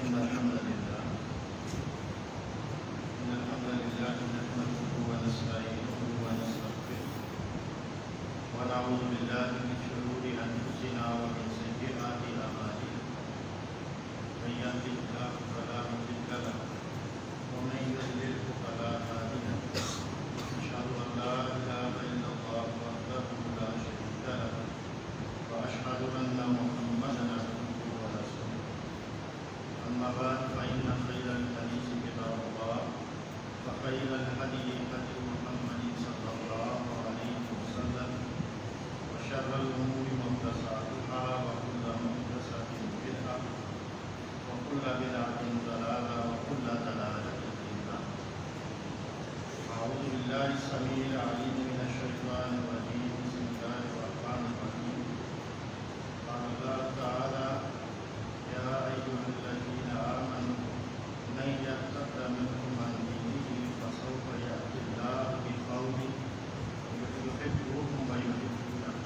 إن الحمد لله نحمده ونستعينه ونستغفره ونعوذ بالله من شرور أنفسنا ومن سيئات أعمالنا من يهده الله فلا مضل له ومن يضلل فلا هادي له أشهد أن لا إله إلا الله وحده لا شريك له وأشهد أن محمدا عبده ورسوله أما بعد فإن خير الحديث كتاب الله وخير الهدي هدي محمد صلى الله عليه وسلم وشر الأمور محدثاتها وكل محدثة بدعة وكل بدعة ضلالة وكل ضلالة في النار. أعوذ بالله السميع العليم من الشيطان الرجيم. بسم الله الرحمن الرحيم. قال الله تعالى: يا أيها الذين آمنوا من يرتد منكم عن دينه فسوف يأتي الله بقوم يحبهم ويحبونه.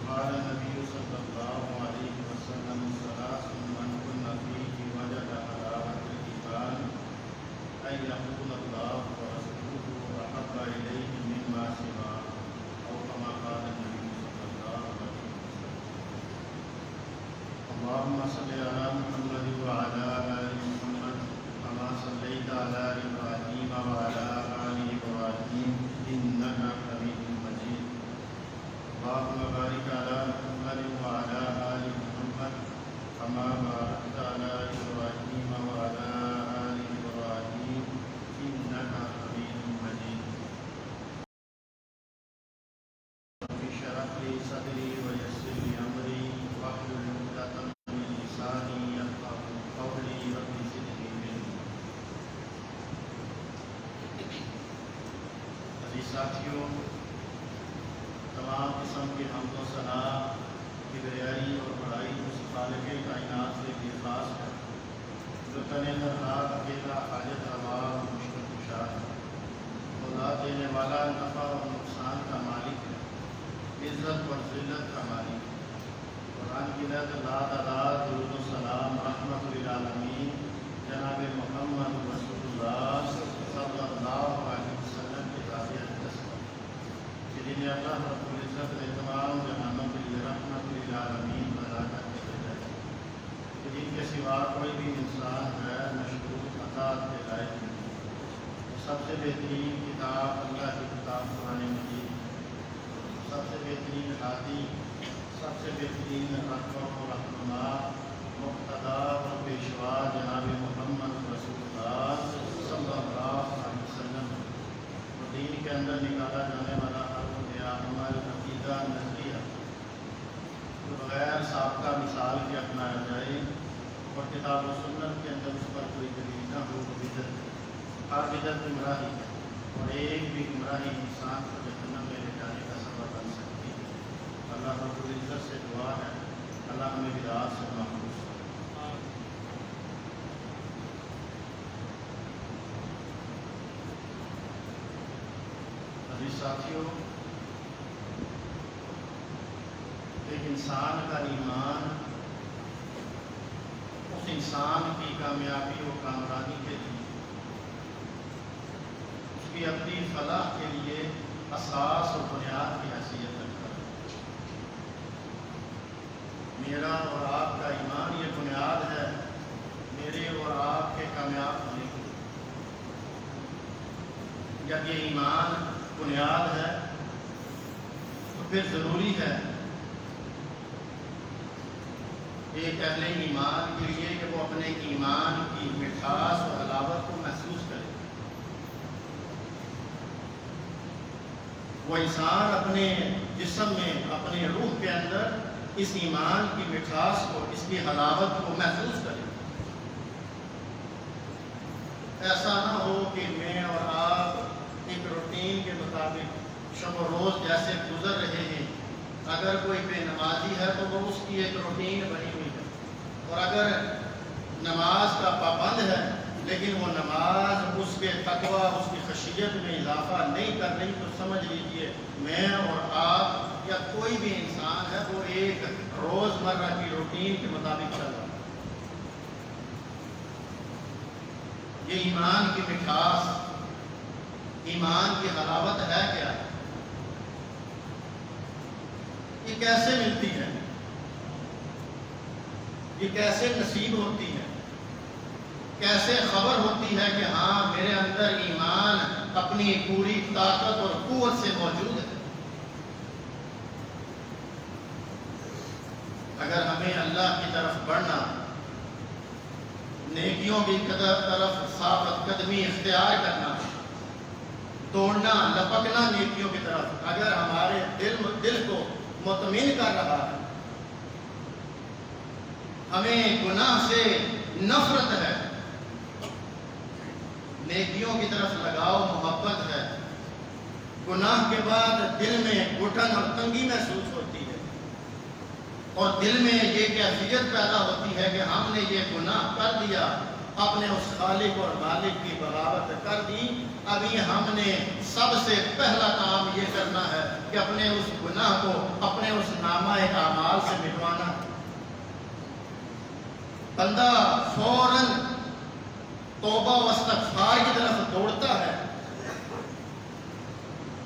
قال النبي صلى الله عليه وسلم: ثلاث من كن فيه وجد حلاوة الإيمان أن يكون الله ورسوله أحب إليه مما سواه، أو كما قال النبي صلى الله عليه وسلم. اللهم صل على محمد وعلى آل محمد كما صليت على إبراهيم وعلى آل إبراهيم إنك حميد مجيد. اللهم بارك على محمد وعلى آل محمد كما باركت على إبراهيم وعلى آل إبراهيم إنك حميد مجيد. رب اشرح لي صدري ويسر لي أمري واحلل عقدة من لساني يفقهوا قولي. رب زدني علما. عزیز ساتھیوں، تمام قسم کی حمد و ثنا، کبریائی اور بڑائی اس خالق کائنات سے بھی خاص ہے جو تن تنہا اکیلا حاجت روا اور مشکل کشا ہے، خدا دینے والا، نفع اور نقصان کا مالک ہے، عزت اور ذلت کا مالک ہے۔ قرآن کی نعت ذات اللہ، درود و سلام رحمت للعالمین جناب محمد رسول اللہ صلی اللہ علیہ وسلم کے تابع تصور کہ جنہیں اللہ رب العزت نے تمام جہانوں کے لیے رحمت للعالمین بنا کر کے بھیجا ہے، کہ جن کے سوا کوئی بھی انسان ہے مشکور اطاعت کے لائق نہیں۔ سب سے بہترین کتاب اللہ کی کتاب قرآن مجید، سب سے بہترین ہادی، سب سے بہترین رہبر و رہنما، مقتدا و پیشوا جناب محمد رسول اللہ صلی اللہ علیہ وسلم، اور دین کے اندر نکالا جانے والا ہر وہ نیا عمل، عقیدہ، نظریہ جو بغیر سابقہ مثال کے اپنایا جائے اور کتاب و سنت کے اندر اس پر کوئی دلیل نہ ہو وہ بدعت ہے۔ ہر بدعت گمراہی ہے، اور ایک بھی گمراہی انسان کو جہنم میں لے جانے کا سبب بن سکتی ہے۔ اللہ رب العزت سے دعا ہے اللہ ہمیں بدعات سے محفوظ کرے۔ عزیز ساتھیوں، ایک انسان کا ایمان اس انسان کی کامیابی و کامرانی کے لیے، اس کی اپنی فلاح کے لیے اساس اور بنیاد کی حیثیت رکھتا ہے۔ میرا اور آپ کا ایمان یہ بنیاد ہے میرے اور آپ کے کامیاب ہونے کی۔ جب یہ ایمان بنیاد ہے تو پھر ضروری ہے ایک اہل ایمان کے لیے کہ وہ اپنے ایمان کی مٹھاس و حلاوت کو محسوس کرے۔ وہ انسان اپنے جسم میں، اپنے روح کے اندر اس ایمان کی مٹھاس کو، اس کی حلاوت کو محسوس کرے۔ ایسا نہ ہو کہ میں اور آپ ایک روٹین کے مطابق شب و روز جیسے گزر رہے ہیں، اگر کوئی بے نمازی ہے تو وہ اس کی ایک روٹین بنی ہوئی ہے، اور اگر نماز کا پابند ہے لیکن وہ نماز اس کے تقوی، اس کی خشیت میں اضافہ نہیں کر رہی، تو سمجھ لیجئے میں اور آپ یا کوئی بھی انسان ہے وہ ایک روزمرہ کی روٹین کے مطابق چل رہا ہے۔ یہ ایمان کی مٹھاس، ایمان کی حلاوت ہے کیا؟ یہ کیسے ملتی ہے؟ یہ کیسے نصیب ہوتی ہے؟ کیسے خبر ہوتی ہے کہ ہاں میرے اندر ایمان اپنی پوری طاقت اور قوت سے موجود ہے؟ اگر ہمیں اللہ کی طرف بڑھنا، نیکیوں کی طرف ثابت قدمی اختیار کرنا، دوڑنا لپکنا نیکیوں کی طرف، اگر ہمارے دل کو مطمئن کر رہا ہے، ہمیں گناہ سے نفرت ہے، نیکیوں کی طرف لگاؤ محبت ہے، گناہ کے بعد دل میں گھٹن اور تنگی محسوس ہوتی ہے، اور دل میں یہ کیفیت پیدا ہوتی ہے کہ ہم نے یہ گناہ کر دیا، اپنے اس خالق اور مالک کی بغاوت کر دی، ابھی ہم نے سب سے پہلا کام یہ کرنا ہے کہ اپنے اس گناہ کو اپنے اس نامہ اعمال سے مٹوانا۔ بندہ فوراً توبہ و استغفار کی طرف دوڑتا ہے،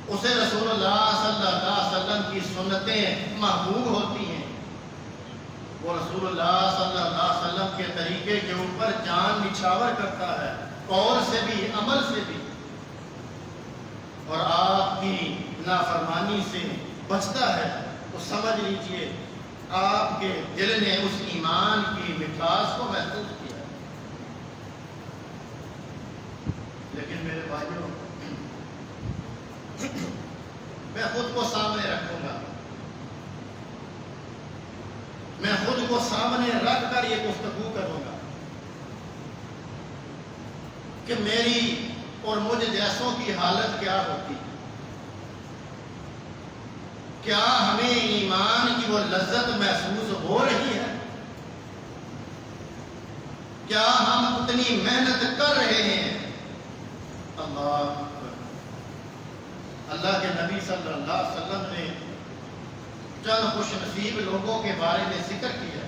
اسے رسول اللہ صلی اللہ علیہ وسلم کی سنتیں محبوب ہوتی ہیں، وہ رسول اللہ صلی اللہ علیہ وسلم کے طریقے کے اوپر جان نچھاور کرتا ہے، قول سے بھی عمل سے بھی، اور آپ کی نافرمانی سے بچتا ہے، تو سمجھ لیجئے آپ کے دل نے اس ایمان کی مٹھاس کو محسوس کیا۔ لیکن میرے بھائیوں، میں خود کو سامنے رکھوں گا، میں خود کو سامنے رکھ کر یہ گفتگو کروں گا کہ میری اور مجھ جیسوں کی حالت کیا ہوتی ہے۔ کیا ہمیں ایمان کی وہ لذت محسوس ہو رہی ہے؟ کیا ہم اتنی محنت کر رہے ہیں؟ اللہ اللہ کے نبی صلی اللہ علیہ وسلم نے چند خوش نصیب لوگوں کے بارے میں ذکر کیا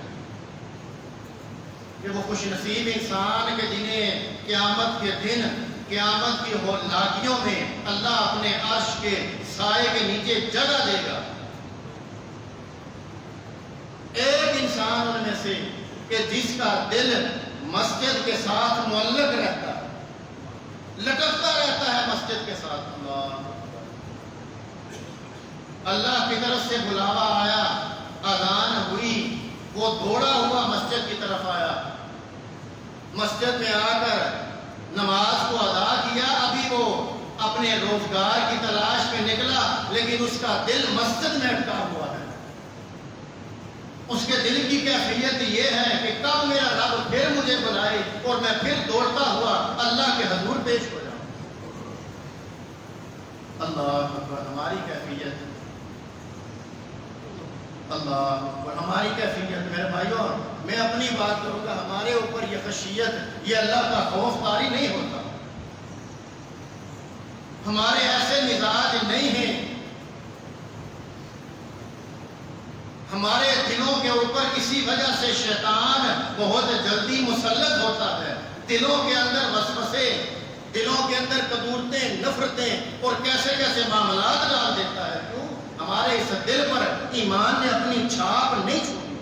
کہ وہ خوش نصیب انسان کے جنہیں قیامت کے دن قیامت کی ہولناکیوں میں اللہ اپنے عرش کے سائے کے نیچے جگہ دے گا۔ ایک انسان ان میں سے کہ جس کا دل مسجد کے ساتھ معلق رہتا ہے، لٹکتا رہتا ہے مسجد کے ساتھ۔ اللہ کی طرف سے بلاوا آیا، اذان ہوئی، وہ دوڑا ہوا مسجد کی طرف آیا، مسجد میں آ کر نماز کو ادا کیا، ابھی وہ اپنے روزگار کی تلاش میں نکلا، لیکن اس کا دل مسجد میں اٹکا ہوا ہے۔ اس کے دل کی کیفیت یہ ہے کہ کب میرا رب پھر مجھے بلائے اور میں پھر دوڑتا ہوا اللہ کے حضور پیش ہو جاؤں۔ اللہ اکبر، ہماری کیفیت، اللہ اکبر، ہماری کیفیت۔ میرے بھائیوں، میں اپنی بات کروں گا، ہمارے اوپر یہ خشیت، یہ اللہ کا خوف طاری نہیں ہوتا، ہمارے ایسے مزاج نہیں ہیں، ہمارے دلوں کے اوپر کسی وجہ سے شیطان بہت جلدی مسلط ہوتا ہے، دلوں کے اندر وسوسے، دلوں کے اندر قدورتیں، نفرتیں اور کیسے کیسے معاملات ڈال دیتا ہے۔ کیوں؟ ہمارے اس دل پر ایمان نے اپنی چھاپ نہیں چھوڑی۔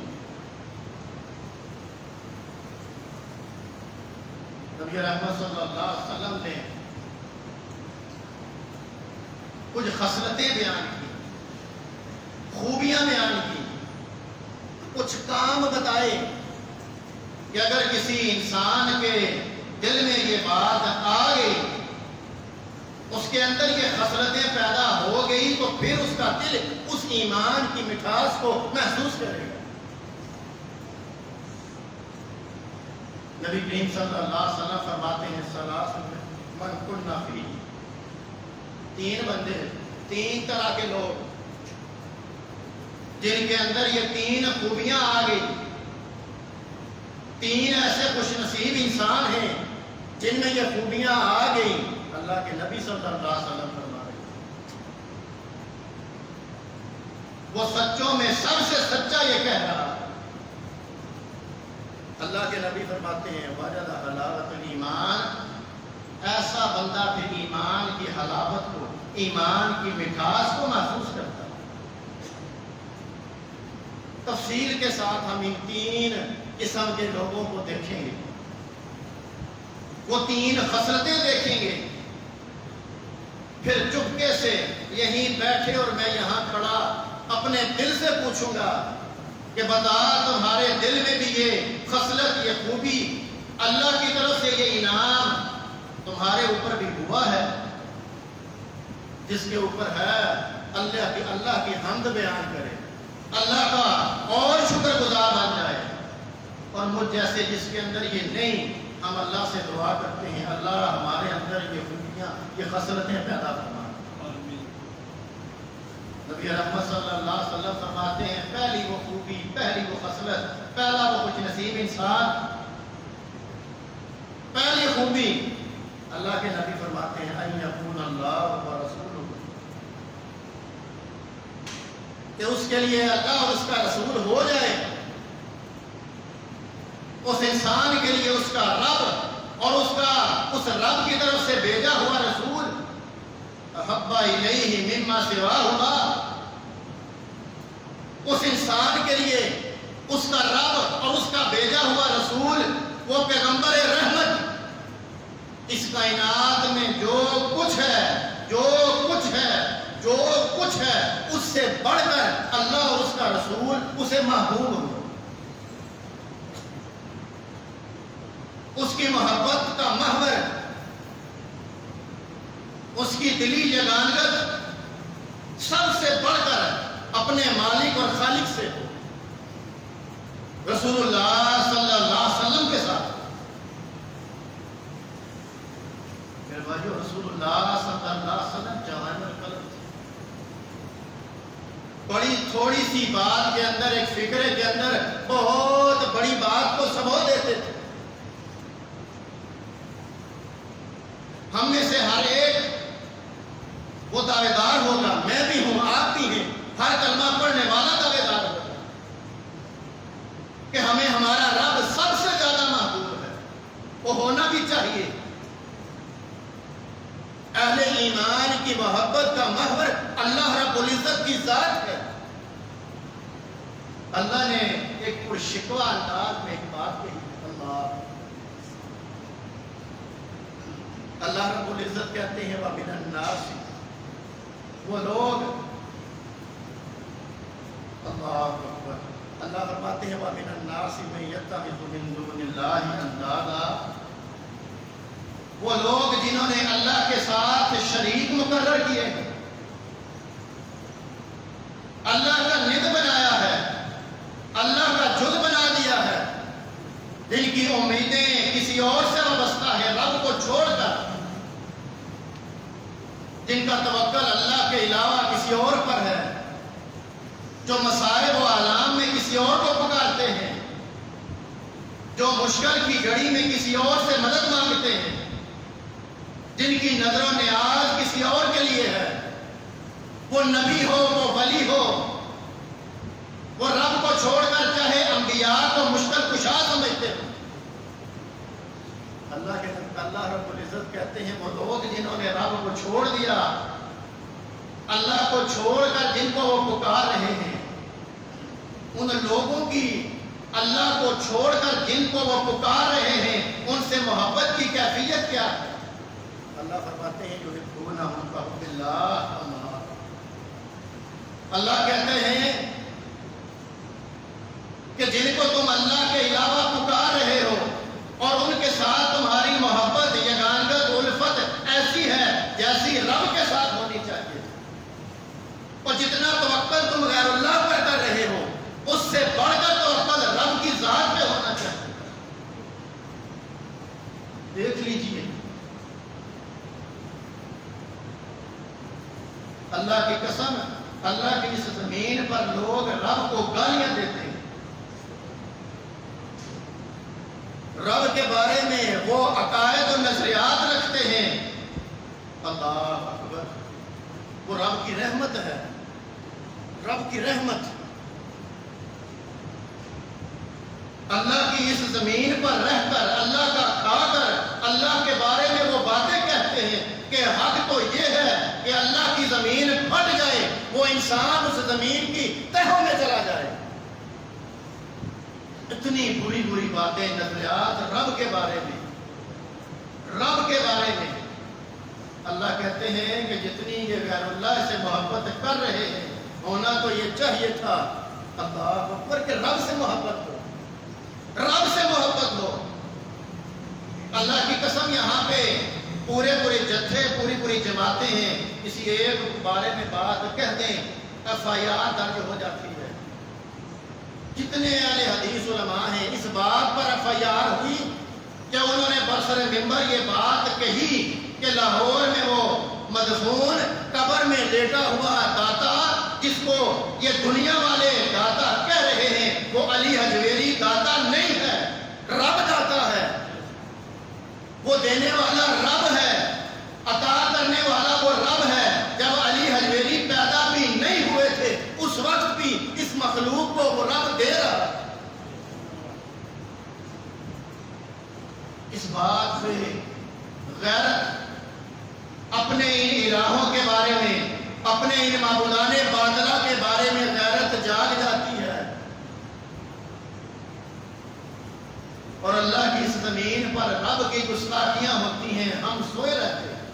نبی رحمت صلی اللہ علیہ وسلم نے کچھ خصلتیں بیان کی، خوبیاں بیان کی، کچھ کام بتائے کہ اگر کسی انسان کے دل میں یہ بات آ گئی، اس کے اندر یہ خصلتیں پیدا ہو گئی، تو پھر اس کا دل اس ایمان کی مٹھاس کو محسوس کرے گا۔ نبی کریم صلی اللہ علیہ وسلم فرماتے ہیں ثلاث من کن فیہ، تین بندے، تین طرح کے لوگ جن کے اندر یہ تین خوبیاں آ گئی، تین ایسے خوش نصیب انسان ہیں جن میں یہ خوبیاں آ گئی، اللہ کے نبی صلی اللہ علیہ وسلم فرما رہے ہیں وہ سچوں میں سب سے سچا یہ کہہ رہا ہے۔ اللہ کے نبی فرماتے ہیں وجد حلاوت الایمان ایسا بندہ پھر ایمان کی حلاوت کو، ایمان کی مٹھاس کو محسوس کرتا ہے۔ تفصیل کے ساتھ ہم ان 3 قسم کے لوگوں کو دیکھیں گے، وہ 3 خصلتیں دیکھیں گے۔ پھر چپکے سے یہیں بیٹھے اور میں یہاں کھڑا اپنے دل سے پوچھوں گا کہ بتا تمہارے دل میں بھی یہ خصلت، یہ خوبی، اللہ کی طرف سے یہ انعام تمہارے اوپر بھی ہوا ہے؟ جس کے اوپر ہے اللہ کی حمد بیان کرے، اللہ کا اور شکر گزار بن جائے۔ اور مجھ جیسے جس کے اندر یہ نہیں، ہم اللہ سے دعا کرتے ہیں اللہ ہمارے اندر یہ خوبیاں، یہ خصلتیں پیدا فرما۔ نبی رحمت صلی اللہ علیہ وسلم فرماتے ہیں پہلی وہ خوبی، پہلی وہ خصلت، پہلا وہ خوش نصیب انسان، پہلی خوبی اللہ کے نبی فرماتے ہیں ان یکون اللہ و رسولہ، کہ اس کے لیے اللہ اور اس کا رسول ہو جائے، اس انسان کے لیے اس کا رب اور اس رب کی طرف سے بھیجا ہوا رسول احب الیہ مما سواہما، اس انسان کے لیے اس کا رب اور اس کا بھیجا ہوا رسول، وہ پیغمبر رحمت، اس کائنات میں جو کچھ ہے، جو کچھ ہے، جو کچھ ہے، اس سے بڑھ کر اللہ اور اس کا رسول اسے محبوب ہو، اس کی محبت کا محور، اس کی دلی یگانگت سب سے بڑھ کر اپنے مالک اور خالق سے ہو، رسول اللہ صلی اللہ علیہ وسلم کے ساتھ۔ پھر جو رسول اللہ صلی اللہ علیہ وسلم جوان القلب، بڑی تھوڑی سی بات کے اندر، ایک فکرے کے اندر بہت بڑی بات کو سمو دیتے تھے۔ ہم میں سے ہر ایک وہ دعوے دار ہوگا، میں بھی ہوں، آپ بھی ہیں، ہر کلمہ پڑھنے والا دعوے دار ہوگا کہ ہمیں ہمارا رب سب سے زیادہ محبوب ہے، وہ ہونا بھی چاہیے۔ اہل ایمان کی محبت کا محور اللہ رب العزت کی ذات ہے۔ اللہ نے ایک پرشکوہ انداز میں ایک بات کہی، اللہ رب العزت کہتے ہیں وَمِنَ النَّاسِ، وہ لوگ، اللہ اکبر، اللہ فرماتے ہیں وَمِنَ النَّاسِ مَن يَتَّخِذُ مِن دُونِ اللَّهِ أَندَادًا، وہ لوگ جنہوں نے اللہ کے ساتھ شریک مقرر کیے ہیں، اللہ کا ند بنایا ہے، اللہ کا جز بنا دیا ہے، جن کی امیدیں کسی اور سے وابستہ ہے رب کو چھوڑ کر، جن کا توکل اللہ کے علاوہ کسی اور پر ہے، جو مصائب و آلام میں کسی اور کو پکارتے ہیں، جو مشکل کی گھڑی میں کسی اور سے مدد مانگتے ہیں، جن کی نظر و نیاز کسی اور کے لیے ہے، وہ نبی ہو، وہ ولی ہو، وہ رب کو چھوڑ کر چاہے انبیاء کو مشکل کشا سمجھتے ہو، اللہ رب العزت کہتے ہیں وہ لوگ جنہوں نے رب کو چھوڑ دیا، اللہ کو چھوڑ کر جن کو وہ پکار رہے ہیں، ان لوگوں کی اللہ کو چھوڑ کر جن کو وہ پکار رہے ہیں ان سے محبت کی کیفیت کیا ہے؟ اللہ فرماتے ہیں یحبونہم کحب اللہ، اللہ کہتے ہیں کہ جن کو تم اللہ کے علاوہ پکار رہے ہو اور ان کے ساتھ تمہاری محبت، یگانگت، الفت ایسی ہے جیسی رب کے ساتھ ہونی چاہیے، اور جتنا توکل تم غیر اللہ پر کر رہے ہو اس سے بڑھ کر توکل رب کی ذات پہ ہونا چاہیے۔ دیکھ لیجئے اللہ کی قسم، اللہ کی اس زمین پر لوگ رب کو گالیاں دیتے ہیں، رب کے بارے میں وہ عقائد و نظریات رکھتے ہیں، اللہ اکبر، وہ رب کی رحمت ہے، رب کی رحمت، اللہ کی اس زمین پر رہ کر، اللہ کا کھا کر، اللہ کے بارے میں وہ باتیں کہ حق تو یہ ہے کہ اللہ کی زمین پھٹ جائے، وہ انسان اس زمین کی تہوں میں چلا جائے۔ اتنی بری بری باتیں نظریات رب کے بارے میں، رب کے بارے میں۔ اللہ کہتے ہیں کہ جتنی یہ غیر اللہ سے محبت کر رہے ہیں، ہونا تو یہ چاہیے تھا اللہ اکبر کہ رب سے محبت ہو، رب سے محبت ہو۔ اللہ کی قسم یہاں پہ پورے جتھے پوری جماعتیں ہیں، کسی ایک بارے میں بات کہہ دیں FIR درج ہو جاتی ہے۔ جتنے اہل حدیث علماء ہیں اس بات پر FIR ہوئی کہ انہوں نے برسر ممبر یہ بات کہی کہ لاہور میں وہ مدفون قبر میں لیٹا ہوا داتا جس کو یہ دنیا والے داتا کہہ رہے ہیں، وہ علی حجویری داتا نہیں ہے، رب داتا ہے، وہ دینے والا رب ہے، عطا کرنے والا وہ رب ہے۔ جب علی حجویری پیدا بھی نہیں ہوئے تھے اس وقت بھی اس مخلوق کو وہ رب دے رہا ہے۔ اس بات سے غیرت اپنے ان الہوں کے بارے میں، اپنے ان معبودان باطلہ کے بارے میں غیرت جاگ جاتی ہے، اور اللہ کی اس زمین پر رب کی گستاخیاں ہوتی ہیں، ہم سوئے رہتے ہیں،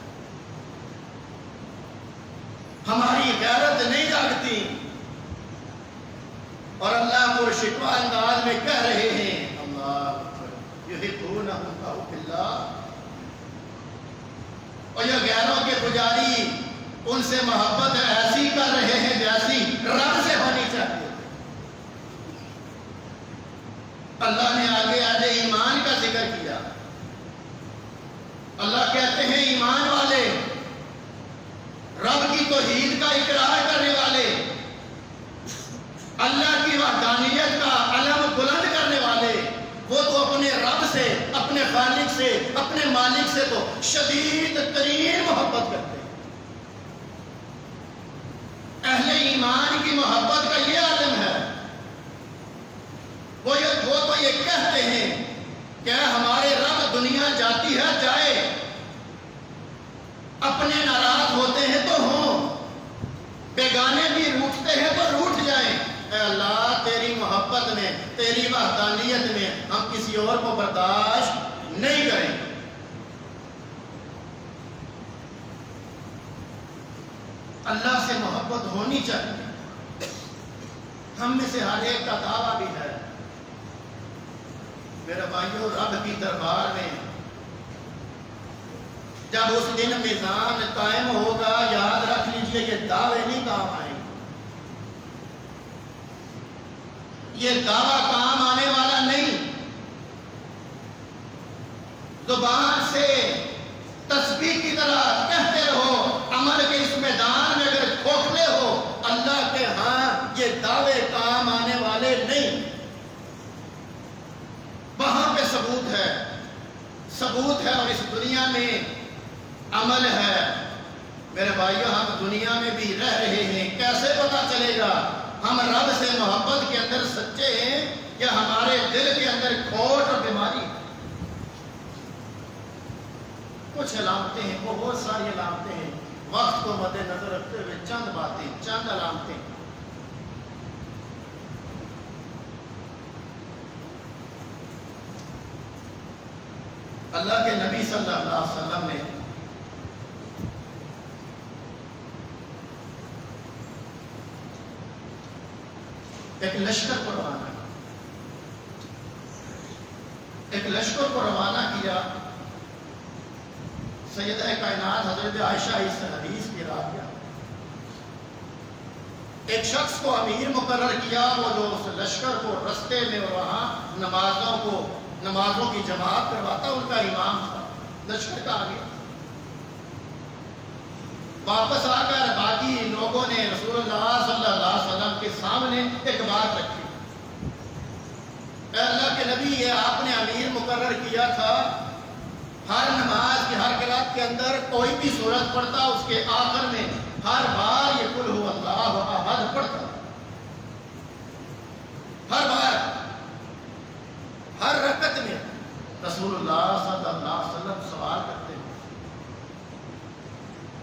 ہماری غیرت نہیں جاگتی، اور اللہ کو شکوہ انداز میں کہہ رہے ہیں اللہ یحبونہم کحب اللہ، اور یہ غیروں کے پجاری ان سے محبت ایسی کر رہے ہیں جیسی رب سے ہونی چاہیے۔ اللہ نے آگے ایمان کا ذکر کیا۔ اللہ کہتے ہیں ایمان والے، رب کی توحید کا اقرار کرنے والے، اللہ کی وحدانیت کا علم بلند کرنے والے، وہ تو اپنے رب سے، اپنے خالق سے، اپنے مالک سے تو شدید ترین محبت کرتے ہیں۔ اہل ایمان کی محبت کا یہ عالم ہے، وہ تو یہ کہتے ہیں کہ ہمارے رب دنیا جاتی ہے جائے، اپنے ناراض ہوتے ہیں تو ہوں، بیگانے بھی روٹھتے ہیں تو روٹھ جائیں، اے اللہ تیری محبت میں، تیری وحدانیت میں ہم کسی اور کو برداشت نہیں کریں گے۔ اللہ سے محبت ہونی چاہیے۔ ہم میں سے ہر ایک کا دعویٰ بھی ہے، میرے بھائیوں، رب کی دربار میں جب اس دن میزان قائم ہوگا، یاد رکھ لیجئے یہ دعوے نہیں کام آئیں گے، یہ دعویٰ کام آنے والا نہیں۔ زبان سے تسبیح کی طرح کہتے رہو، عمل کے اس میدان میں اگر کھوکھلے ہو، اللہ کے ہاں یہ دعوے کام آنے والے نہیں۔ وہاں پہ ثبوت ہے اور اس دنیا میں عمل ہے۔ میرے بھائیوں، ہم دنیا میں بھی رہ رہے ہیں، کیسے پتا چلے گا ہم رب سے محبت کے اندر سچے ہیں یا ہمارے دل کے اندر کھوٹ اور بیماری ہے؟ کچھ علامتیں ہیں، بہت ساری علامتیں ہیں، وقت کو مد نظر رکھتے ہوئے چند باتیں، چند علامتیں۔ اللہ کے نبی صلی اللہ علیہ وسلم نے ایک لشکر کو روانہ کیا۔ سیدہ کائنات حضرت عائشہ اس حدیث کی راہ کیا، ایک شخص کو امیر مقرر کیا، وہ جو اس لشکر کو رستے میں اور وہاں نمازوں کی جماعت کرواتا، ان کا امام تھا۔ لشکر کا آگے واپس آ کر باقی لوگوں نے رسول اللہ صلی اللہ علیہ وسلم کے سامنے ایک بات رکھی، اے اللہ کے نبی، یہ آپ نے امیر مقرر کیا تھا، ہر نماز کی ہر قرات کے اندر کوئی بھی سورت پڑھتا، اس کے آخر میں ہر بار یہ قل هو اللہ احد پڑھتا، ہر بار، ہر رکعت میں۔ رسول اللہ صلی اللہ علیہ وسلم سوال کرتے ہیں،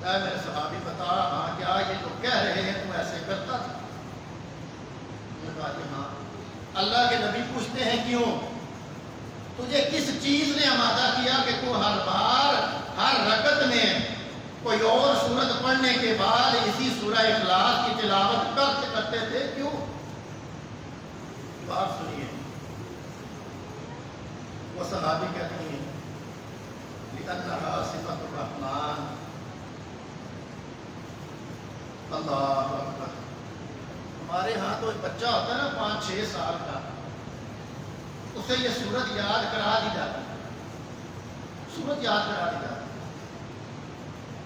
اے میرے صحابی بتا، ہاں کیا یہ جو کہہ رہے ہیں تم ایسے کرتا تھا؟ انہوں نے کہا کہ ہاں۔ اللہ کے نبی پوچھتے ہیں کیوں؟ تجھے کس چیز نے آمادہ کیا کہ تو ہر بار ہر رکعت میں کوئی اور سورت پڑھنے کے بعد اسی سورہ اخلاص کی تلاوت کرتے تھے؟ کیوں؟ بات سنیے، وہ صحابی کہتی ہیں لِأَنَّهَا صِفَةُ الرَّحْمَنِ۔ اللہ اکبر۔ ہمارے ہاں تو ایک بچہ ہوتا ہے نا 5-6 سال کا، اسے یہ سورت یاد کرا دی جاتی ہے، سورت یاد کرا دی جاتی ہے۔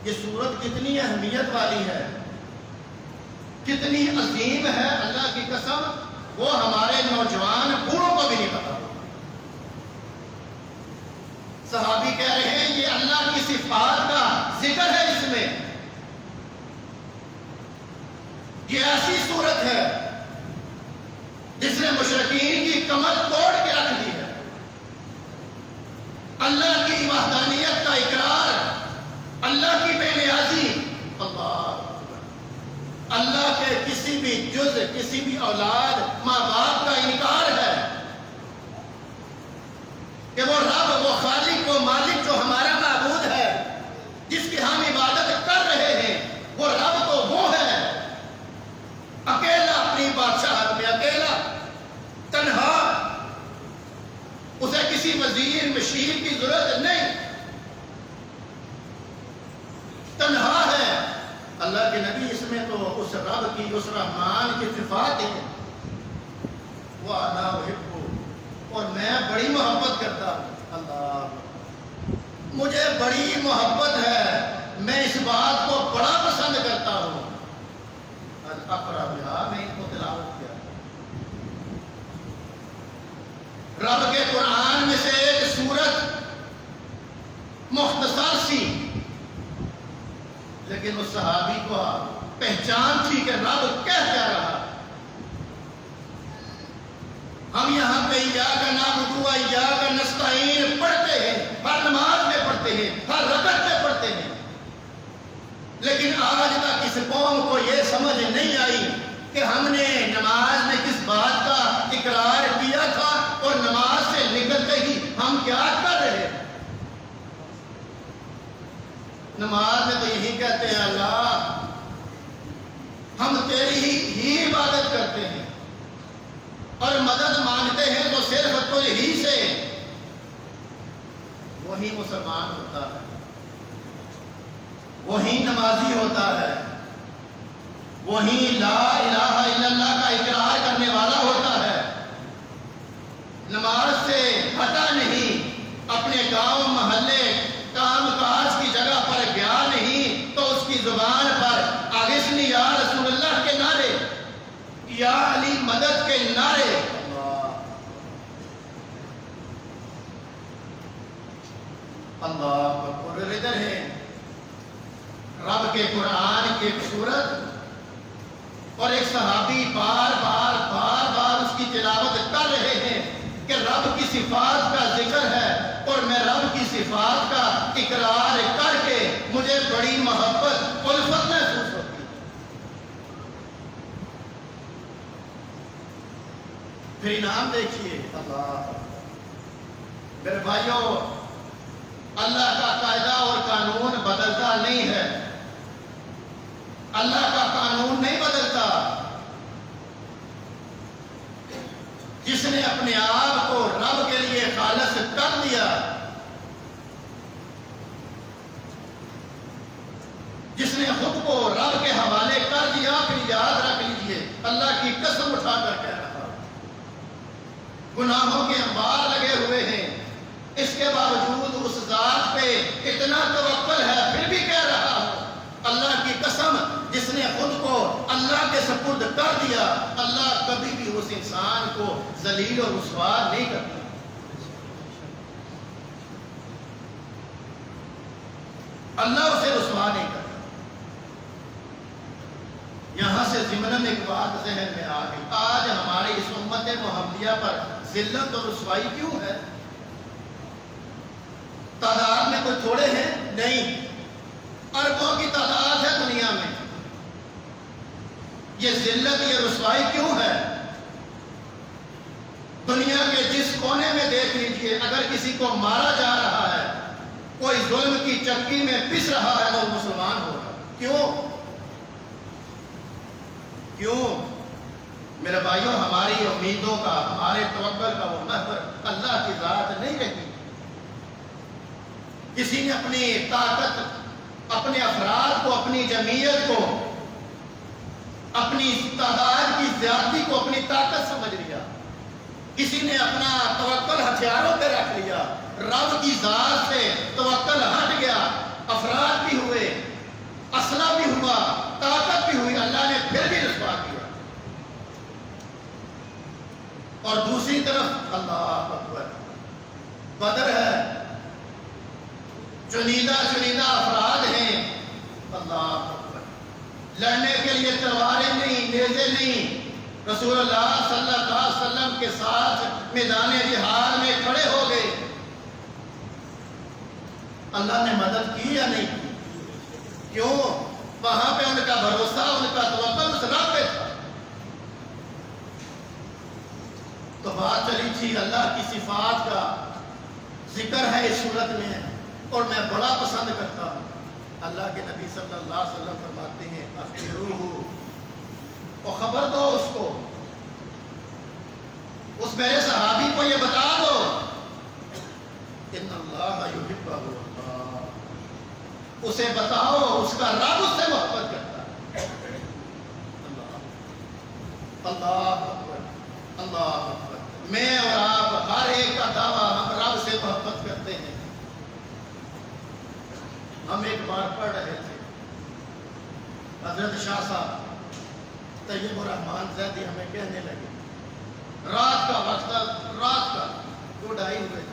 یہ سورت کتنی اہمیت والی ہے، کتنی عظیم ہے، اللہ کی قسم وہ ہمارے نوجوان بوڑھوں کو بھی نہیں پتا۔ صحابی کہہ رہے ہیں یہ اللہ کی صفات کا ذکر ہے، اس میں یہ ایسی صورت ہے جس نے مشرکین کی کمر توڑ کے رکھ دی ہے۔ اللہ کی وحدانیت کا اقرار، اللہ کی بے نیازی، اللہ کے کسی بھی جز، کسی بھی اولاد، ماں باپ کا انکار ہے کہ وہ رب، وہ خالق، وہ مالک جو ہمارا معبود ہے، جس کی ہم عبادت کر رہے ہیں، وہ رب تو وہ ہے اکیلا اپنی بادشاہت میں، اکیلا تنہا، اسے کسی وزیر مشیر کی ضرورت نہیں، تنہا ہے۔ اللہ کے نبی اس میں تو اس رب کی، اس رحمان کی صفات ہے، وَأَنَا أُحِبُّ، اور میں بڑی محبت کرتا ہوں۔ اللہ، مجھے بڑی محبت ہے، میں اس بات کو بڑا پسند کرتا ہوں۔ اقرا بہا، میں ان کو تلاوت کیا۔ رب کے قرآن میں سے ایک سورت مختصر سی، لیکن اس صحابی کو پہچان تھی کہ رب کہہ کیا رہا۔ ہم یہاں پہ ایاک نعبد و ایاک نستعین پڑھتے ہیں، ہر نماز میں پڑھتے ہیں، ہر رکعت میں پڑھتے ہیں، لیکن آج تک اس قوم کو یہ سمجھ نہیں آئی کہ ہم نے نماز میں کس بات کا اقرار کیا تھا اور نماز سے نکلتے ہی ہم کیا کر رہے ہیں۔ نماز میں تو یہی کہتے ہیں اللہ ہم تیری ہی عبادت کرتے ہیں اور مدد مانگتے ہیں تو صرف تجھ ہی سے۔ وہی مسلمان ہوتا ہے، وہی نمازی ہوتا ہے، وہی لا الہ الا اللہ کا اقرار کرنے والا ہوتا ہے، نماز سے ہٹا نہیں، اپنے گاؤں محلے کام کاج کی جگہ پر گیا نہیں تو اس کی زبان پر اغثنی یا رسول اللہ کے نعرے، یا علی مدد کے نعرے۔ اللہ اکبر۔ ادھر ہے رب کے قرآن کی ایک سورت اور ایک صحابی بار بار اس کی تلاوت کر رہے ہیں کہ رب کی صفات کا ذکر ہے اور میں رب کی صفات کا اقرار کر کے مجھے بڑی محبت الفت محسوس ہوتی ہے۔ پھر انعام دیکھیے، اللہ میرے بھائیوں، اللہ کا قاعدہ اور قانون بدلتا نہیں ہے، اللہ کا قانون نہیں بدلتا۔ جس نے اپنے آپ کو رب کے لیے خالص کر دیا، جس نے خود کو رب کے حوالے کر دیا، پھر یاد رکھ لیجئے اللہ کی قسم اٹھا کر کہہ رہا، گناہوں کے انبار لگے ہوئے ہیں، اس کے باوجود اس ذات پہ اتنا توکل ہے، پھر بھی کہہ رہا ہوں اللہ کی قسم جس نے خود کو اللہ کے سپرد کر دیا، اللہ کبھی بھی اس انسان کو ذلیل اور رسوا نہیں کرتا۔ اللہ اسے رسوا نہیں کرتا۔ یہاں سے ضمناً ایک بات ذہن میں آ گئی، آج ہماری اس امت محمدیہ پر ذلت اور رسوائی کیوں ہے؟ تعداد میں کوئی تھوڑے ہیں؟ نہیں، اربوں کی تعداد ہے دنیا میں، یہ ذلت، یہ رسوائی کیوں ہے؟ دنیا کے جس کونے میں دیکھ لیجئے، اگر کسی کو مارا جا رہا ہے، کوئی ظلم کی چکی میں پس رہا ہے، وہ مسلمان ہوگا۔ کیوں؟ میرے بھائیوں، ہماری امیدوں کا، ہمارے توکل کا وہ محور اللہ کی ذات نہیں رہی۔ کسی نے اپنی طاقت، اپنے افراد کو، اپنی جمعیت کو، اپنی تعداد کی زیادتی کو اپنی طاقت سمجھ لیا۔ کسی نے اپنا توکل ہتھیاروں پہ رکھ لیا، رب کی ذات سے توکل ہٹ گیا، افراد بھی ہوئے، اسلحہ بھی ہوا، طاقت بھی ہوئی، اللہ نے پھر بھی رسوا کیا۔ اور دوسری طرف اللہ اکبر، بدر ہے، چنیدہ افراد ہیں، اللہ اکبر، لڑنے کے لیے تلواریں نہیں، نیزے نہیں، رسول اللہ صلی اللہ علیہ وسلم کے ساتھ میدان جہاد میں کھڑے ہو گئے۔ اللہ نے مدد کی یا نہیں کی؟ کیوں؟ وہاں پہ ان کا بھروسہ، ان کا توکل اس رب پہ تھا۔ تو بات چلی تھی، اللہ کی صفات کا ذکر ہے اس صورت میں، اور میں بڑا پسند کرتا ہوں۔ اللہ کے نبی صلی اللہ علیہ وسلم فرماتے ہیں، اخبروہ، اور خبر دو اس کو، اس میرے صحابی کو یہ بتا دو، ان اللہ یحبہ اللہ، اسے بتاؤ اس کا رب اس سے محبت کرتا ہے۔ اللہ اکبر، اللہ اکبر۔ میں اور آپ ہر ایک کا دعویٰ، ہم رب سے محبت کرتے ہیں۔ ہم ایک بار پڑھ رہے تھے، حضرت شاہ صاحب طیب الرحمان زیدی ہمیں کہنے لگے، رات کا وقت، رات کا 2-2:30 ہوئے،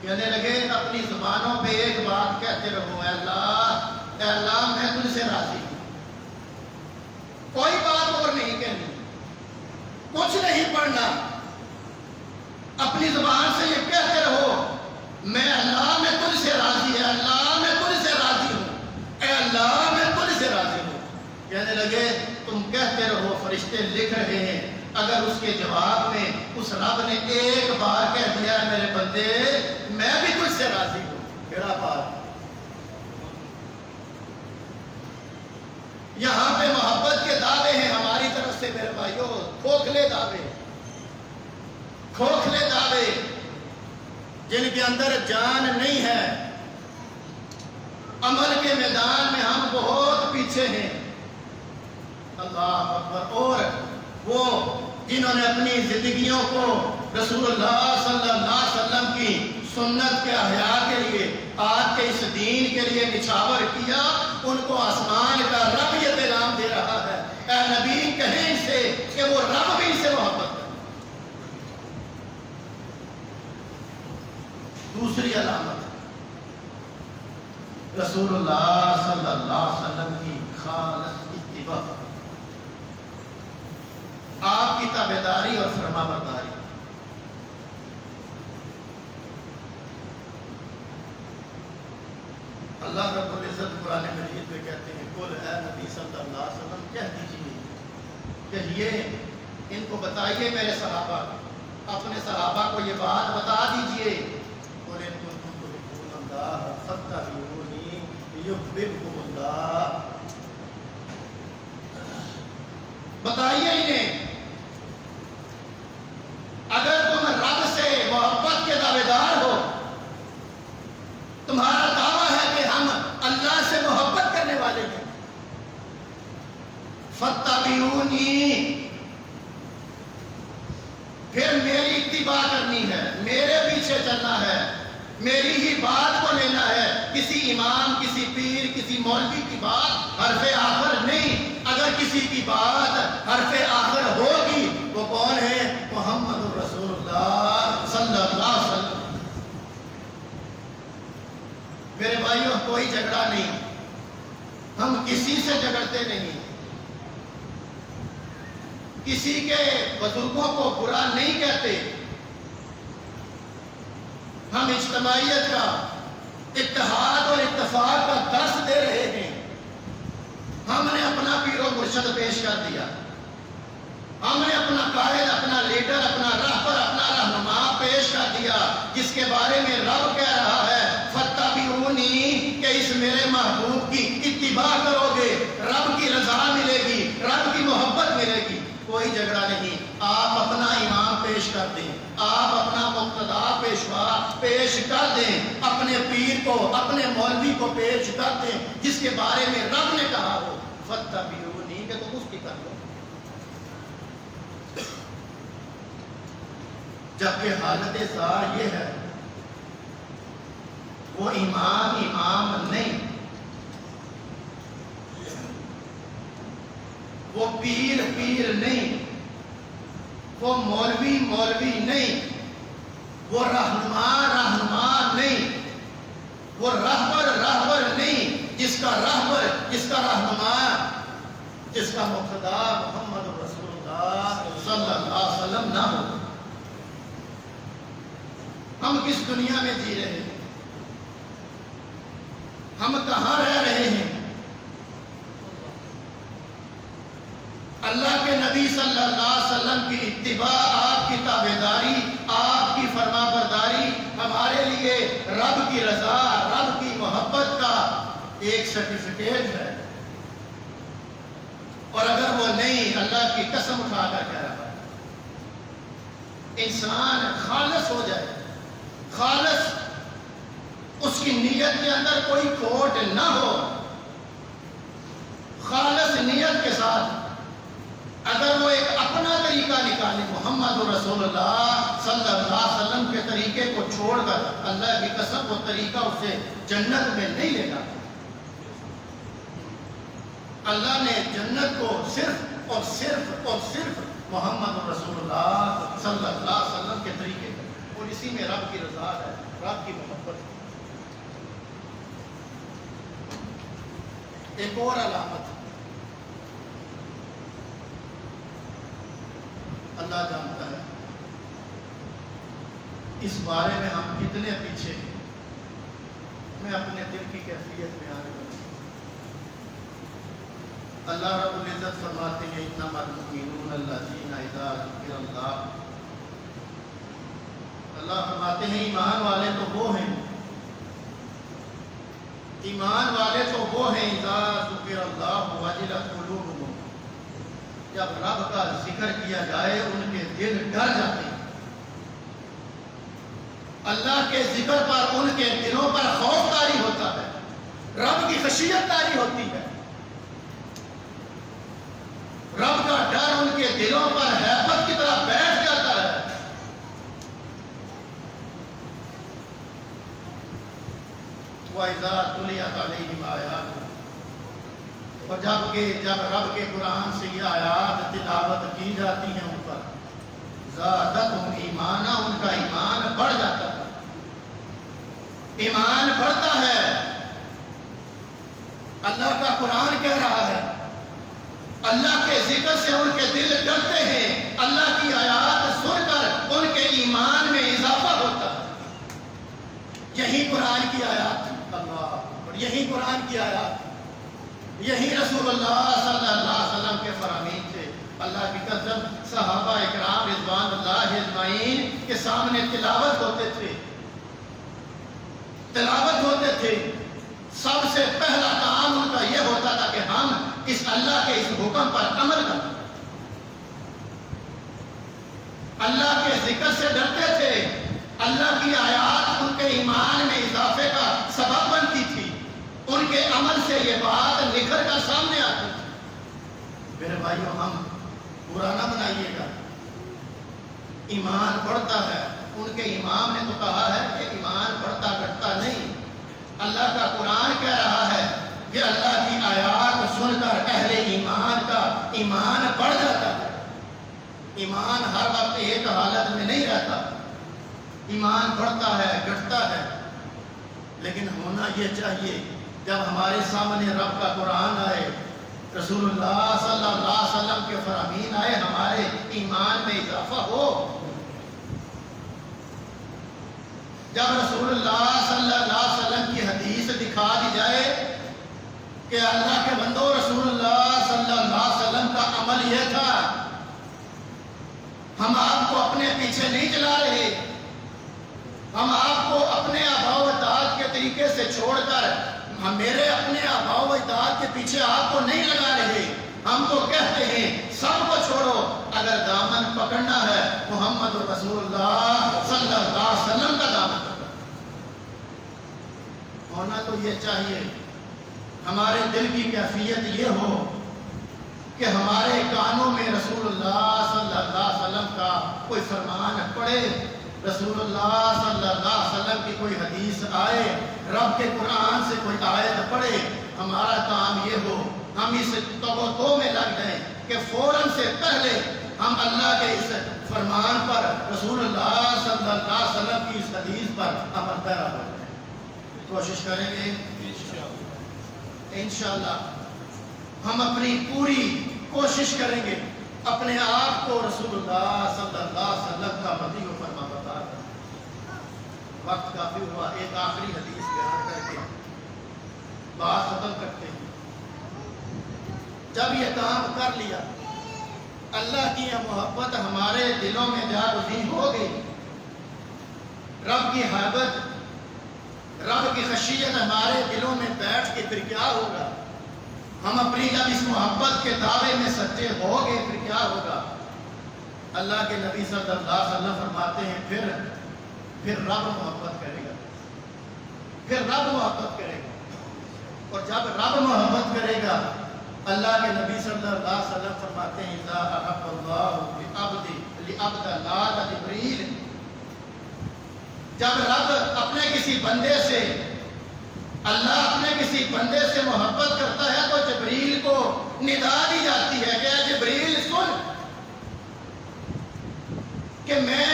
کہنے لگے اپنی زبانوں پہ ایک بات کہتے رہو، اے اللہ میں تجھ سے راضی ہوں، کوئی بات اور نہیں کہنی، کچھ نہیں پڑھنا، اپنی زبان سے یہ کہتے رہو، میں اللہ میں تجھ سے راضی ہے، اللہ میں تجھ سے راضی ہوں، اے اللہ میں تجھ سے راضی ہوں۔ کہنے لگے تم کہتے رہو، فرشتے لکھ رہے ہیں، اگر اس کے جواب میں اس رب نے ایک بار کہہ دیا ہے میرے بندے میں بھی تجھ سے راضی ہوں، کیڑا بات؟ یہاں پہ محبت کے دعوے ہیں ہماری طرف سے میرے بھائیوں، کھوکھلے دعوے جن کے اندر جان نہیں ہے۔ عمل کے میدان میں ہم بہت پیچھے ہیں، اللہ اکبر۔ اور وہ جنہوں نے اپنی زندگیوں کو رسول اللہ صلی اللہ علیہ وسلم کی سنت کے احیاء کے لیے، آج کے اس دین کے لیے نچھاور کیا، ان کو آسمان کا رب یہ پیغام دے رہا ہے، اے نبی کہیں ان سے کہ وہ رب بھی ان سے محبت کرے۔ دوسری علامت رسول اللہ صلی اللہ علیہ وسلم کی خالص اتباع، آپ کی تابعداری اور فرما برداری۔ اللہ رب العزت قرآن مجید میں کہتے ہیں، قل اے نبی صلی اللہ علیہ وسلم کہہ دیجیے، کہیے ان کو بتائیے میرے صحابہ، اپنے صحابہ کو یہ بات بتا دیجیے، قل ان کنتم تحبون اللہ فاتبعونی یحببکم اللہ، بتائیے انہیں اگر تم رب سے محبت کے دعوے دار ہو، تمہارا دعویٰ ہے کہ ہم اللہ سے محبت کرنے والے ہیں، فاتبعونی، پھر میری اتباع کرنی ہے، میرے پیچھے چلنا ہے، میری ہی بات کو لینا ہے، کسی امام، کسی پیر، کسی مولوی کی بات حرف آخر نہیں۔ اگر کسی کی بات حرف آخر ہوگی وہ کون ہے؟ محمد رسول اللہ صلی اللہ علیہ وسلم۔ میرے بھائیوں کوئی جھگڑا نہیں، ہم کسی سے جھگڑتے نہیں، کسی کے بزرگوں کو برا نہیں کہتے، ہم اجتماعیت کا، اتحاد اور اتفاق کا درس دے رہے ہیں۔ ہم نے اپنا پیر و مرشد پیش کر دیا، ہم نے اپنا قائد، اپنا لیڈر، اپنا رہبر، اپنا رہنما پیش کر دیا، جس کے بارے میں رب کہہ رہا ہے فَاتَّبِعُونِی، کہ اس میرے محبوب کی اتباع کرو گے، رب کی رضا ملے گی، رب کی محبت ملے گی۔ کوئی جھگڑا نہیں، آپ اپنا امام پیش کر دیں، آپ اپنا مقتدا پیشوا پیش کر دیں، اپنے پیر کو، اپنے مولوی کو پیش کر دیں، جس کے بارے میں رب نے کہا ہو فَاتَّبِعُونِی، کہ تم اس کی کر لو۔ جبکہ حالت ظاہر یہ ہے، وہ امام نہیں، وہ پیر نہیں، وہ مولوی نہیں، وہ رہنما نہیں، وہ رہبر نہیں، جس کا رہبر، جس کا رہنما، جس کا مقتدا محمد رسول اللہ صلی اللہ علیہ وسلم نہ ہو۔ ہم کس دنیا میں جی رہے ہیں؟ ہم کہاں رہ رہے ہیں؟ اللہ کے نبی صلی اللہ علیہ وسلم کی اتباع، آپ کی تابعداری، آپ کی فرما برداری ہمارے لیے رب کی رضا، رب کی محبت کا ایک سرٹیفکیٹ ہے۔ اور اگر وہ نہیں، اللہ کی قسم اٹھا کر کہہ رہا ہے، انسان خالص ہو جائے، خالص، اس کی نیت کے اندر کوئی کھوٹ نہ ہو، خالص نیت کے ساتھ اگر وہ ایک اپنا طریقہ نکالے، محمد رسول اللہ صلی اللہ علیہ وسلم کے طریقے کو چھوڑ کر، اللہ کی قسم وہ طریقہ اسے جنت میں نہیں لے گا۔ اللہ نے جنت کو صرف اور صرف محمد رسول اللہ صلی اللہ علیہ وسلم کے طریقے پر، اور اسی میں رب کی رضا ہے، رب کی محبت ہے۔ ایک اور علامت اللہ جانتا ہے، اس بارے میں ہم کتنے پیچھے ہیں۔ میں اپنے دل کی کیفیت بیان کروں۔ اللہ رب العزت فرماتے ہیں انما المؤمنون الذین اذا ذکر اللہ، اللہ فرماتے ہیں ایمان والے تو وہ ہیں، ایمان والے تو وہ ہیں اذا ذکر اللہ وجلت قلوبہم، جب رب کا ذکر کیا جائے ان کے دل ڈر جاتے ہیں، اللہ کے ذکر پر ان کے دلوں پر خوف طاری ہوتا ہے، رب کی خشیت طاری ہوتی ہے، رب کا ڈر ان کے دلوں پر ہیبت کی طرح بیٹھ جاتا ہے۔ وَإِذَا تُلِيَتْ عَلَيْهِمْ آيَاتُهُ، اور جب رب کے قرآن سے یہ آیات تلاوت کی جاتی ہیں ان پر، زادتہم ایمانا، ان کا ایمان بڑھ جاتا ہے، ایمان بڑھتا ہے۔ اللہ کا قرآن کہہ رہا ہے، اللہ کے ذکر سے ان کے دل ڈرتے ہیں، اللہ کی آیات سن کر ان کے ایمان میں اضافہ ہوتا ہے۔ یہی قرآن کی آیات، اللہ، اور یہی قرآن کی آیات، یہی رسول اللہ صلی اللہ علیہ وسلم کے فرامین تھے۔ اللہ کی قسم صحابہ اکرام رضوان اللہ اجمعین کے سامنے تلاوت ہوتے تھے، سب سے پہلا کام ان کا یہ ہوتا تھا کہ ہم اس اللہ کے اس حکم پر عمل کریں۔ اللہ کے ذکر سے ڈرتے تھے، اللہ کی آیات ان کے ایمان میں اضافے کا سبب بنتی تھی، ان کے عمل سے یہ بات نکھر کر سامنے آتی تھی۔ میرے بھائیوں، ہم برا نہ بنائیے گا، ایمان بڑھتا ہے۔ ان کے امام نے تو کہا ہے کہ ایمان بڑھتا گھٹتا نہیں، اللہ کا قرآن کہہ رہا ہے کہ اللہ کی آیات سن کر اہل ایمان کا ایمان بڑھ جاتا ہے۔ ایمان ہر وقت ایک حالت میں نہیں رہتا، ایمان بڑھتا ہے، گھٹتا ہے، لیکن ہونا یہ چاہیے جب ہمارے سامنے رب کا قرآن آئے، رسول اللہ صلی اللہ علیہ وسلم کے فرامین آئے، ہمارے ایمان میں اضافہ ہو۔ جب رسول اللہ صلی اللہ علیہ وسلم کی دکھا دی جائے کہ اللہ کے بندوں رسول اللہ صلی اللہ علیہ وسلم کا عمل یہ تھا، ہم آپ کو اپنے پیچھے نہیں چلا رہے، ہم آپ کو اپنے آباء و اجداد کے طریقے سے چھوڑ کر ہم میرے اپنے آباء و اجداد کے پیچھے آپ کو نہیں لگا رہے، ہم تو کہتے ہیں سب کو چھوڑو، اگر دامن پکڑنا ہے محمد رسول اللہ صلی اللہ علیہ وسلم کا دامن پکڑنا۔ ہونا تو یہ چاہیے، ہمارے دل کی کیفیت یہ ہو کہ ہمارے کانوں میں رسول اللہ صلی اللہ علیہ وسلم کا کوئی فرمان پڑے، رسول اللہ صلی اللہ علیہ وسلم کی کوئی حدیث آئے، رب کے قرآن سے کوئی آیت پڑھے، ہمارا کام یہ ہو ہم اس تو میں لگ جائیں کہ فوراً سے پہلے ہم اللہ کے اس فرمان پر، رسول اللہ صلی اللہ علیہ وسلم کی اس حدیث پر عمل پیرا ہو جائیں۔ کوشش کریں گے انشاءاللہ، ہم اپنی پوری کوشش کریں گے اپنے آپ کو رسول اللہ صلی اللہ علیہ وسلم کا مدعی و فرما بردار کریں۔ وقت کافی ہوا، ایک آخری حدیث بیان کر کے بات ختم کرتے ہیں۔ جب یہ کام کر لیا، اللہ کی یہ محبت ہمارے دلوں میں جاگزین ہو گئی، رب کی حیبت، رب کی خشیت ہمارے دلوں میں بیٹھ کے پھر کیا ہوگا؟ ہم اپنی جب اس محبت کے دعوے میں سچے ہو گئے پھر کیا ہوگا؟ اللہ کے نبی صلی اللہ علیہ وسلم فرماتے ہیں پھر رب محبت کرے گا، پھر رب محبت کرے گا، اور جب رب محبت کرے گا، اللہ کے نبی صلی اللہ علیہ وسلم فرماتے ہیں اذا احب اللہ لعبد نادى جبریل، جب رب اپنے کسی بندے سے، اللہ اپنے کسی بندے سے محبت کرتا ہے تو جبریل کو ندا دی جاتی ہے کہ اے جبریل سن کہ میں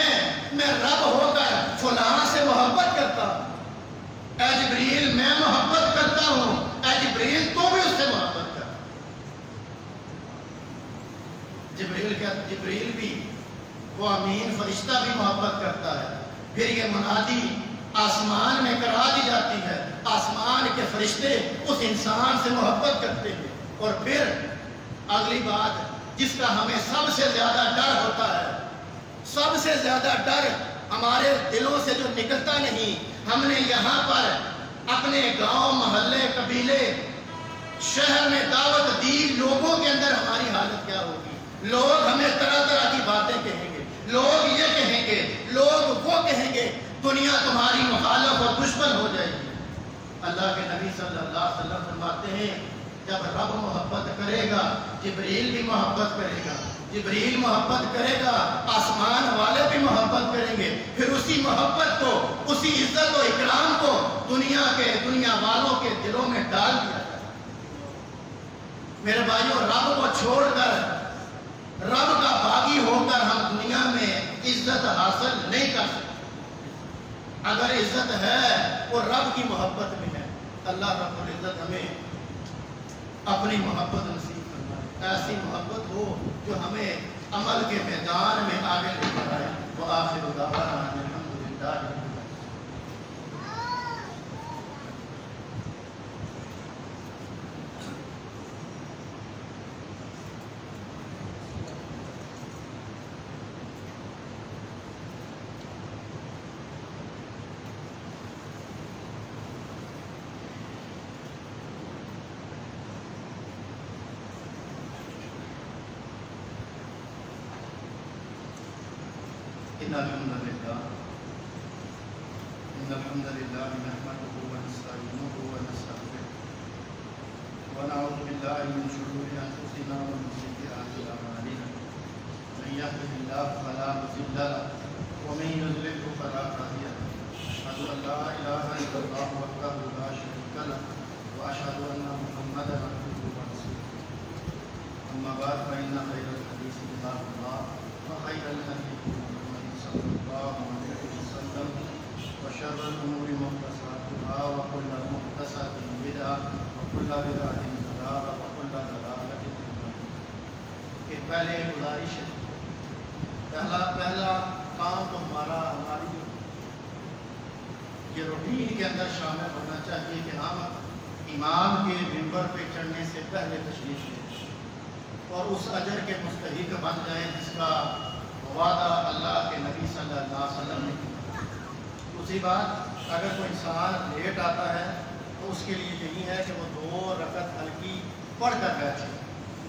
رب ہو کر فلاں سے محبت کرتا ہوں، اے جبریل میں محبت کرتا ہوں، اے جبریل تو بھی اس سے محبت کر۔ جبریل بھی، وہ امین فرشتہ بھی محبت کرتا ہے۔ پھر یہ منادی آسمان میں کرا دی جاتی ہے، آسمان کے فرشتے اس انسان سے محبت کرتے ہیں، اور پھر اگلی بات جس کا ہمیں سب سے زیادہ ڈر ہوتا ہے، سب سے زیادہ ڈر ہمارے دلوں سے جو نکلتا نہیں، ہم نے یہاں پر اپنے گاؤں محلے قبیلے شہر میں دعوت دی، لوگوں کے اندر ہماری حالت کیا ہوگی؟ لوگ ہمیں طرح طرح کی باتیں کہیں گے، لوگ یہ کہیں گے، لوگ وہ کہیں گے، دنیا تمہاری مخالف اور دشمن ہو جائے گی۔ اللہ کے نبی صلی اللہ علیہ وسلم فرماتے ہیں جب رب محبت کرے گا جبریل بھی محبت کرے گا، جبریل محبت کرے گا آسمان والے بھی محبت کریں گے، پھر اسی محبت کو، اسی عزت و اکرام کو دنیا والوں کے دلوں میں ڈال دیا جائے۔ میرے بھائیوں، رب کو چھوڑ کر، رب کا باغی ہو کر ہم دنیا میں عزت حاصل نہیں کر سکتے۔ اگر عزت ہے وہ رب کی محبت میں ہے۔ اللہ رب العزت ہمیں اپنی محبت نصیب فرمائے، ایسی محبت ہو جو ہمیں عمل کے میدان میں آگے لے کر آئے۔ وآخر دعوانا ان الحمدللہ۔ إن الحمد لله نحمده ونستعينه ونستغفره ونعوذ بالله من شرور أنفسنا ومن سيئات أعمالنا، من يهده الله فلا مضل له ومن يضلل فلا هادي له، أشهد أن لا إله إلا الله وحده لا شريك له وأشهد أن محمدا عبده ورسوله، أما بعد فإن خير الحديث كتاب الله وخير الهدي صلى الله عليه وسلم وشر الأمور محدثاتها وكل محدثة بدعة وكل بدعة ضلالة وكل ضلالة في النار۔ کہ پہلے گزارش ہے، پہلا کام تو ہماری یہ روٹین کے اندر شامل ہونا چاہیے کہ ہم امام کے منبر پہ چڑھنے سے پہلے تشریف لے اور اس اجر کے مستحق بن جائیں جس کا وعدہ اللہ کے نبی صلی اللہ علیہ وسلم نے کیا۔ دوسری بات، اگر کوئی انسان لیٹ آتا ہے تو اس کے لیے یہی ہے کہ وہ 2 رکعت ہلکی پڑھ کر بیٹھے۔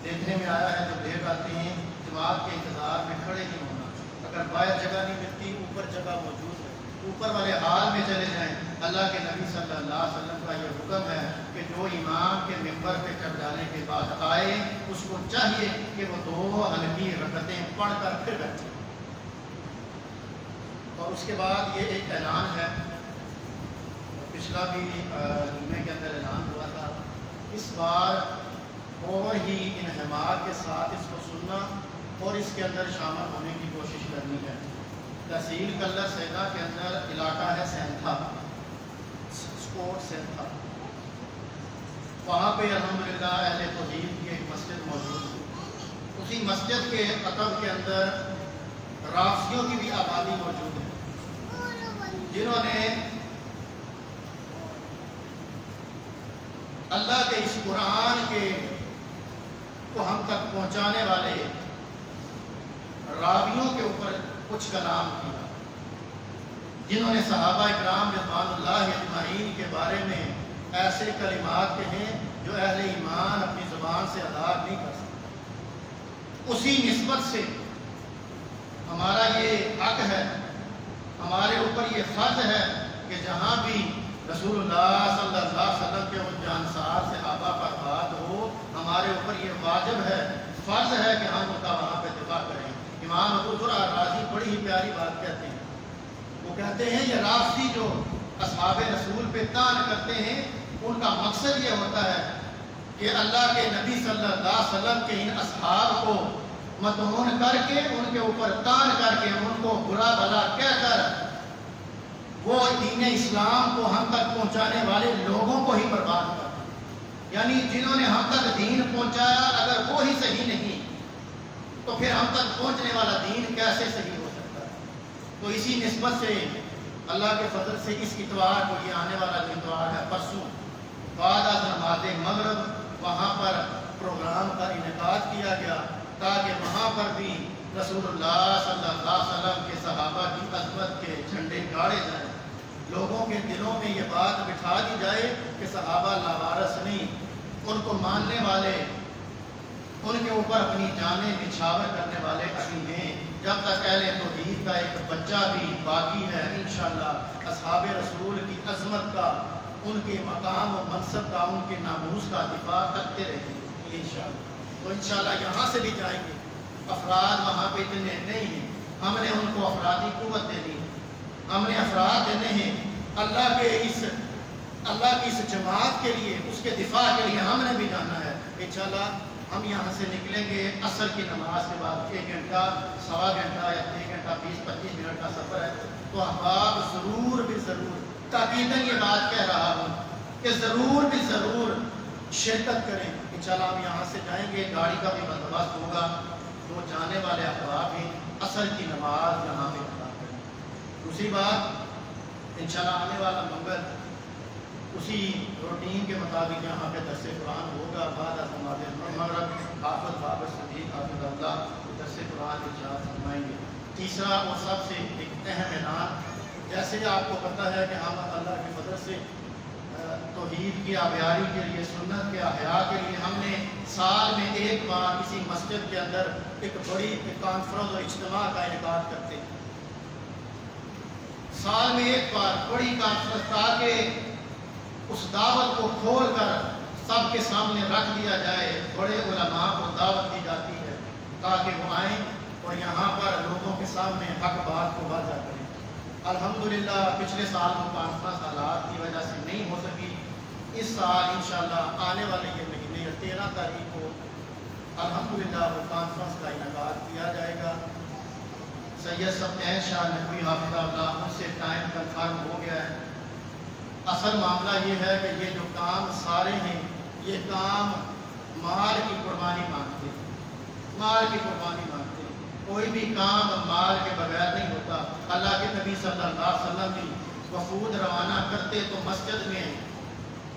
دیکھنے میں آیا ہے جب لیٹ آتے ہیں جماعت کے انتظار میں کھڑے نہیں ہونا، اگر باہر جگہ نہیں ملتی اوپر جگہ موجود ہے، اوپر والے حال میں چلے جائیں۔ اللہ کے نبی صلی اللہ علیہ وسلم کا یہ حکم ہے کہ جو امام کے منبر پہ چڑھ جانے کے بعد آئے اس کو چاہیے کہ وہ 2 ہلکی رکعتیں پڑھ کر پھر بیٹھے۔ اور اس کے بعد یہ ایک اعلان ہے، پچھلا بھی جمعے کے اندر اعلان ہوا تھا، اس بار اور ہی انہماک کے ساتھ اس کو سننا اور اس کے اندر شامل ہونے کی کوشش کرنی ہے۔ تحصیل کلر سیدا کے اندر علاقہ ہے سینتھا، اسپورٹ سینتھا، وہاں پہ الحمدللہ اہل توحید کی ایک مسجد موجود ہے۔ اسی مسجد کے اطب کے اندر رافضیوں کی بھی آبادی موجود ہے جنہوں نے اللہ کے اس قرآن کے کو ہم تک پہنچانے والے راویوں کے اوپر کچھ کلام کیا، جنہوں نے صحابہ اکرام رضوان اللہ اجمعین کے بارے میں ایسے کلمات کہے جو اہل ایمان اپنی زبان سے ادا نہیں کر سکتے۔ اسی نسبت سے ہمارا یہ حق ہے، ہمارے اوپر یہ فرض ہے کہ جہاں بھی رسول اللہ صلی اللہ علیہ وسلم کے ان جانسار صحابہ پر بات ہو، ہمارے اوپر یہ واجب ہے، فرض ہے کہ ہم ان کا وہاں پہ دفاع کریں۔ امام ابو زرع رازی بڑی ہی پیاری بات کہتے ہیں، وہ کہتے ہیں یہ رافضی جو اصحاب رسول پہ طعن کرتے ہیں ان کا مقصد یہ ہوتا ہے کہ اللہ کے نبی صلی اللہ علیہ وسلم کے ان اصحاب کو مدعون کر کے ان کے اوپر طعن کر کے ان کو برا بھلا کہہ کر وہ دین اسلام کو ہم تک پہنچانے والے لوگوں کو ہی برباد کر دیں۔ یعنی جنہوں نے ہم تک دین پہنچایا اگر وہ ہی صحیح نہیں تو پھر ہم تک پہنچنے والا دین کیسے صحیح ہو سکتا ہے؟ تو اسی نسبت سے اللہ کے فضل سے اس اتوار کو، یہ آنے والا جو اتوار ہے پرسوں بعد از نماز مغرب، وہاں پر پروگرام کا انعقاد کیا گیا تاکہ وہاں پر بھی رسول اللہ صلی اللہ علیہ وسلم کے صحابہ کی عظمت کے جھنڈے گاڑے جائیں، لوگوں کے دلوں میں یہ بات بٹھا دی جائے کہ صحابہ لاوارث نہیں، ان کو ماننے والے، ان کے اوپر اپنی جانیں نچھاور کرنے والے ابھی ہیں۔ جب تک اہل توحید کا ایک بچہ بھی باقی ہے انشاءاللہ اصحاب رسول کی عظمت کا، ان کے مقام و منصب کا، ان کے ناموس کا دفاع کرتے رہیں گے انشاءاللہ۔ تو انشاءاللہ یہاں سے بھی جائیں گے، افراد وہاں پہ اتنے نہیں ہیں، ہم نے ان کو افرادی قوت دینی ہے، ہم نے افراد دینے ہیں اللہ کی اس جماعت کے لیے، اس کے دفاع کے لیے ہم نے بھی جانا ہے انشاءاللہ۔ ہم یہاں سے نکلیں گے عصر کی نماز کے بعد، 1 گھنٹہ، سوا گھنٹہ یا 1 گھنٹہ 20-25 منٹ کا سفر ہے، تو احباب ضرور بھی ضرور تاکیداً یہ بات کہہ رہا ہوں کہ ضرور بھی ضرور شرکت کریں انشاءاللہ۔ ہم یہاں سے جائیں گے، گاڑی کا بھی بندوبست ہوگا، جو جانے والے احباب ہیں عصر کی نماز یہاں پہ ادا کریں۔ دوسری بات، انشاءاللہ آنے والا منگل اسی روٹین کے مطابق یہاں پہ درس قرآن ہوگا، بعد از نماز مغرب حافظ بابر صدیق حافظ اللہ درس قرآن ارشاد فرمائیں گے۔ تیسرا اور سب سے ایک اہم اعلان، جیسے آپ کو پتہ ہے کہ ہم اللہ کی فضل سے توحید کی آبیاری کے لیے، سنت کے احیاء کے لیے ہم نے سال میں 1 بار کسی مسجد کے اندر ایک بڑی کانفرنس اور اجتماع کا انعقاد کرتے ہیں۔ سال میں 1 بار بڑی کانفرنس، تاکہ اس دعوت کو کھول کر سب کے سامنے رکھ دیا جائے، بڑے علماء کو دعوت دی جاتی ہے تاکہ وہ آئیں اور یہاں پر لوگوں کے سامنے حق بات کو واضح کریں۔ الحمدللہ پچھلے سال وہ کانفرنس حالات کی وجہ سے نہیں ہو سکی، اس سال انشاءاللہ آنے والے یہ مہینے 13 تاریخ کو الحمدللہ وہ کانفرنس کا انعقاد کیا جائے گا۔ سید سبطین شاہ نقوی حافظ اللہ، ان سے ٹائم کنفرم ہو گیا ہے۔ اصل معاملہ یہ ہے کہ یہ جو کام سارے ہیں یہ کام مال کی قربانی مانگتے ہیں، مال کی قربانی مانگتے ہیں، کوئی بھی کام مال کے بغیر نہیں ہوتا۔ اللہ کے نبی صلی اللہ علیہ وسلم بھی وفود روانہ کرتے تو مسجد میں